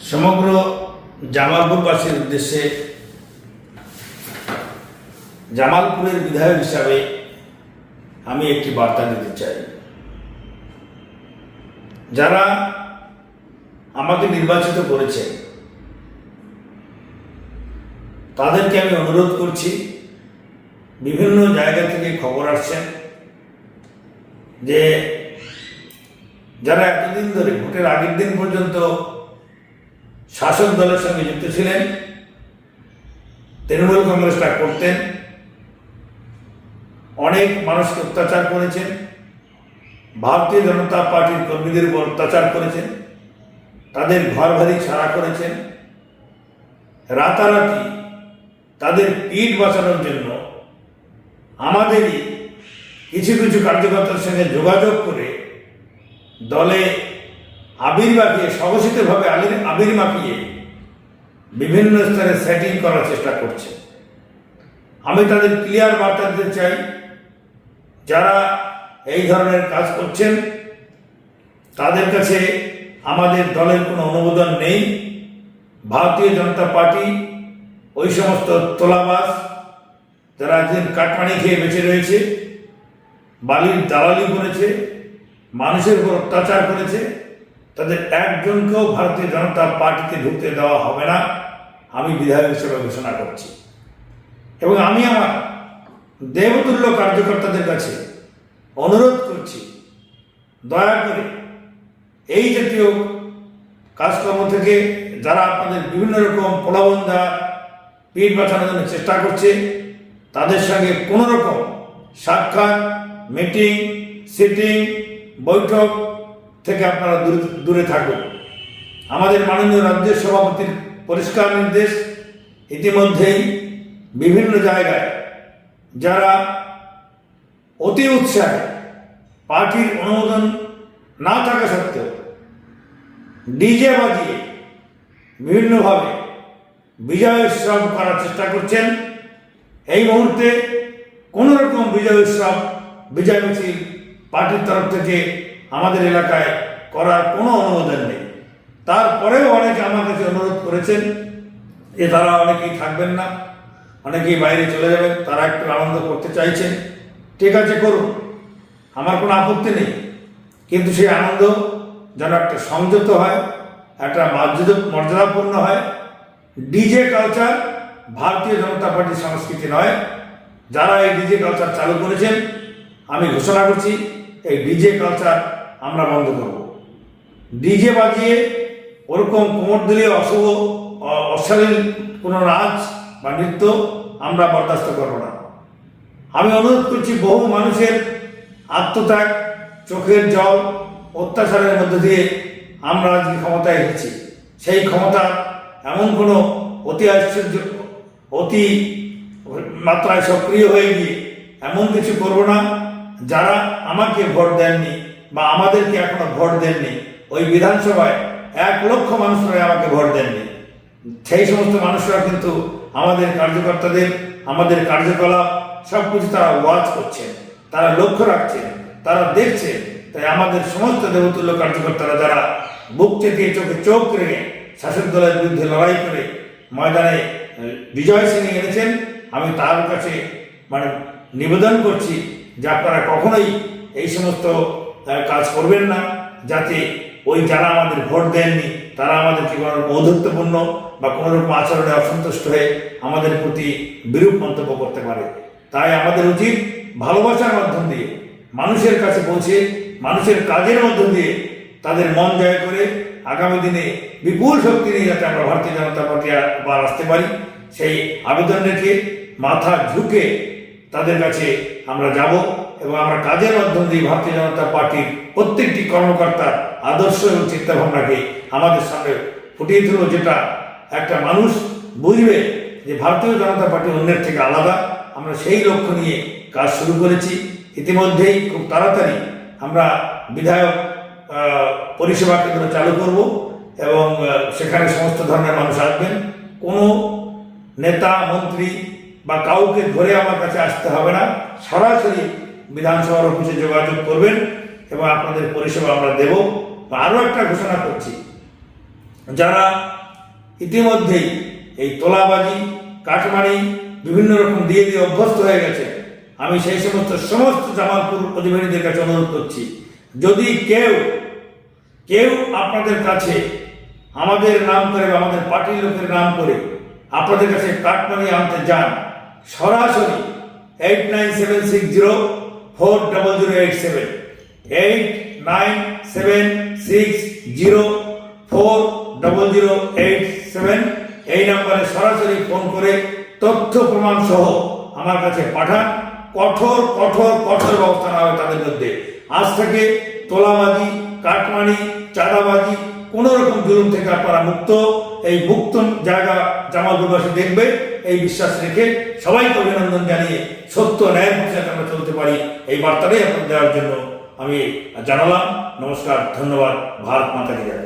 সমগ্র জামালপুরবাসীর উদ্দেশ্যে জামালপুরের বিধায়ক হিসাবে আমি একটি বার্তা দিতে চাই। যারা আমাকে নির্বাচিত করেছে তাদেরকে আমি অনুরোধ করছি, বিভিন্ন জায়গা থেকে খবর আসছে যে যারা এতদিন ধরে ভোটের আগের দিন পর্যন্ত শাসক দলের সঙ্গে যুক্ত ছিলেন, তৃণমূল কংগ্রেসটা করতেন, অনেক মানুষকে অত্যাচার করেছেন, ভারতীয় জনতা পার্টির কর্মীদের উপর অত্যাচার করেছেন, তাদের ঘর বাড়ি ছাড়া করেছেন, রাতারাতি তাদের পিঠ বাঁচানোর জন্য আমাদেরই কিছু কিছু কার্যকর্তার সঙ্গে যোগাযোগ করে দলে আবির মাখিয়ে, স্বঘোষিতভাবে আবির মাখিয়ে বিভিন্ন স্তরে সেটিং করার চেষ্টা করছে। আমি তাদের ক্লিয়ার বার্তা দিতে চাই, যারা এই ধরনের কাজ করছেন তাদের কাছে আমাদের দলের কোনো অনুমোদন নেই। ভারতীয় জনতা পার্টি ওই সমস্ত তোলাবাজ যারা একদিন কাটমানি খেয়ে বেঁচে রয়েছে, বালির দালালি করেছে, মানুষের উপর অত্যাচার করেছে, তাদের একজনকেও ভারতীয় জনতা পার্টিতে ঢুকতে দেওয়া হবে না, আমি বিধায়ক হিসেবে ঘোষণা করছি। এবং আমি আমার দেবতুল্য কার্যকর্তাদের কাছে অনুরোধ করছি, দয়া করে এই জাতীয় কাজকর্ম থেকে যারা আপনাদের বিভিন্ন রকম প্রলোভন দেওয়ার, পিঠ বাঁচানোর জন্য চেষ্টা করছে, তাদের সঙ্গে কোনো রকম সাক্ষাৎ, মিটিং, সিটিং, বৈঠক থেকে আপনারা দূরে থাকুন। আমাদের মাননীয় রাজ্য সভাপতির পরিষ্কার নির্দেশ, ইতিমধ্যেই বিভিন্ন জায়গায় যারা অতি উৎসাহে পার্টির অনুমোদন না থাকা সত্ত্বেও ডিজে বাজিয়ে বিভিন্নভাবে বিজয় উৎসব করার চেষ্টা করছেন, এই মুহূর্তে কোনো রকম বিজয় উৎসব, বিজয় মিছিল পার্টির তরফ থেকে আমাদের এলাকায় করার কোনো অনুমোদন নেই। তারপরেও অনেকে আমার কাছে অনুরোধ করেছেন যে তারা অনেকেই থাকবেন না, অনেকেই বাইরে চলে যাবেন, তারা একটু আনন্দ করতে চাইছেন। ঠিক আছে, করুন, আমার কোনো আপত্তি নেই, কিন্তু সেই আনন্দ যেন একটা সংযত হয়, একটা মর্যাদাপূর্ণ হয়। ডিজে কালচার ভারতীয় জনতা পার্টির সংস্কৃতি নয়। যারা এই ডিজে কালচার চালু করেছেন, আমি ঘোষণা করছি এই ডিজে কালচার আমরা বন্ধ করব। ডিজে বাজিয়ে ওরকম কোমরদলীয় অশুভ অশালীন কোনো নাচ বা নৃত্য আমরা বরদাস্ত করব না। আমি অনুরোধ করছি, বহু মানুষের আত্মত্যাগ, চোখের জল, অত্যাচারের মধ্যে দিয়ে আমরা যে ক্ষমতায় এসেছি, সেই ক্ষমতা এমন কোনো অতি মাত্রায় সক্রিয় হয়ে গিয়ে এমন কিছু করব না। যারা আমাকে ভোট দেননি বা আমাদেরকে এখনো ভোট দেননি, ওই বিধানসভায় 1 লক্ষ মানুষরা আমাকে ভোট দেননি, সেই সমস্ত মানুষরা কিন্তু আমাদের কার্যকর্তাদের, আমাদের কার্যকলাপ সব কিছু তারা ওয়াচ করছেন, তারা লক্ষ্য রাখছেন, তারা দেখছে। তাই আমাদের সমস্ত দেবতুল্য কার্যকর্তারা যারা বুক চেতিয়ে, চোখে চোখ রেখে শাসক দলের বিরুদ্ধে লড়াই করে ময়দানে বিজয় ছিনিয়ে এনেছেন, আমি তার কাছে নিবেদন করছি যে আপনারা কখনোই এই সমস্ত কাজ করবেন না, যাতে ওই যারা আমাদের ভোট দেননি তারা আমাদেরকে কোনো ঔদ্ধত্যপূর্ণ বা কোনো রকম আচরণে অসন্তুষ্ট হয়ে আমাদের প্রতি বিরূপ মন্তব্য করতে পারে। তাই আমাদের উচিত ভালোবাসার মাধ্যম দিয়ে মানুষের কাছে পৌঁছে, মানুষের কাজের মধ্য দিয়ে তাদের মন জয় করে আগামী দিনে বিপুল শক্তি নিয়ে যাতে আমরা ভারতীয় জনতা পার্টি আবার আসতে পারি, সেই আবেদন রেখে মাথা ঝুঁকে তাদের কাছে আমরা যাব এবং আমরা কাজের মাধ্যম দিয়ে ভারতীয় জনতা পার্টির প্রত্যেকটি কর্মকর্তার আদর্শ এবং চিন্তাভাবনাকে আমাদের সামনে ফুটিয়ে তুলব, যেটা একটা মানুষ বুঝবে যে ভারতীয় জনতা পার্টি অন্যের থেকে আলাদা। আমরা সেই লক্ষ্য নিয়ে কাজ শুরু করেছি। ইতিমধ্যেই খুব তাড়াতাড়ি আমরা বিধায়ক পরিষেবা কেন্দ্র চালু করব এবং সেখানে সমস্ত ধরনের মানুষ আসবেন। কোনো নেতা, মন্ত্রী বা কাউকে ধরে আমার কাছে আসতে হবে না, সরাসরি বিধানসভার অফিসে যোগাযোগ করবেন এবং আপনাদের পরিষেবা আমরা দেব। আরও একটা ঘোষণা করছি, যারা ইতিমধ্যেই এই তোলাবাজি, কাটমানি বিভিন্ন রকম দিয়ে অভ্যস্ত হয়ে গেছে, আমি সেই সমস্ত জামালপুর অধিবাসীদের কাছে অনুরোধ করছি, যদি কেউ আপনাদের কাছে আমাদের নাম করে বা আমাদের পার্টির লোকের নাম করে আপনাদের কাছে কাটমানি আনতে যান, সরাসরি 8976040087 8976040087 এই নাম্বারে সরাসরি ফোন করে তথ্য প্রমাণ সহ আমার কাছে পাঠান। কঠোর কঠোর কঠোর ব্যবস্থা নেওয়া হবে তাদের বিরুদ্ধে। আজ থেকে তোলাবাজি, কাটমানি, চাঁদাবাজি কোন রকম জুলুম থেকে আপনারা মুক্ত। এই মুক্ত জায়গা জামালপুরবাসী দেখবে, এই বিশ্বাস রেখে সবাইকে অভিনন্দন জানিয়ে সত্য ন্যায়ের পথে আমরা চলতে পারি, এই বার্তাটাই আপনাদের দেওয়ার জন্য আমি জানালাম। নমস্কার, ধন্যবাদ। ভারত মাতা কি জয়।